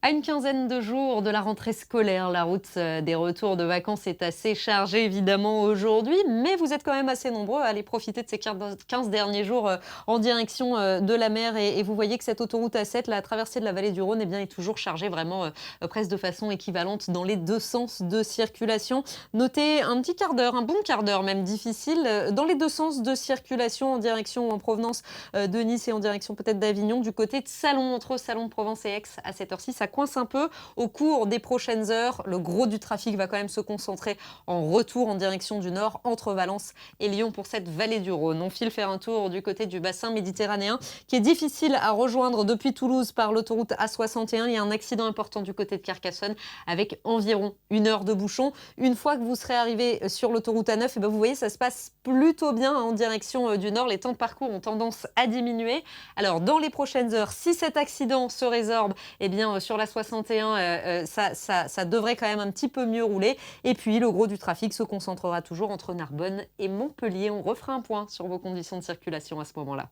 À une quinzaine de jours de la rentrée scolaire, la route des retours de vacances est assez chargée évidemment aujourd'hui, mais vous êtes quand même assez nombreux à aller profiter de ces 15 derniers jours en direction de la mer et vous voyez que cette autoroute A7, la traversée de la vallée du Rhône, eh bien, est toujours chargée vraiment presque de façon équivalente dans les deux sens de circulation. Notez un petit quart d'heure, un bon quart d'heure même difficile dans les deux sens de circulation en direction ou en provenance de Nice et en direction peut-être d'Avignon, du côté de Salon, entre Salon de Provence et Aix à cette heure-ci. Ça coince un peu au cours des prochaines heures. Le gros du trafic va quand même se concentrer en retour en direction du nord entre Valence et Lyon pour cette vallée du Rhône. On file faire un tour du côté du bassin méditerranéen qui est difficile à rejoindre depuis Toulouse par l'autoroute A61. Il y a un accident important du côté de Carcassonne avec environ 1 heure de bouchon. Une fois que vous serez arrivé sur l'autoroute A9, et ben vous voyez, ça se passe plutôt bien en direction du nord. Les temps de parcours ont tendance à diminuer. Alors, dans les prochaines heures, si cet accident se résorbe, eh bien, sur la 61, ça devrait quand même un petit peu mieux rouler. Et puis, le gros du trafic se concentrera toujours entre Narbonne et Montpellier. On refera un point sur vos conditions de circulation à ce moment-là.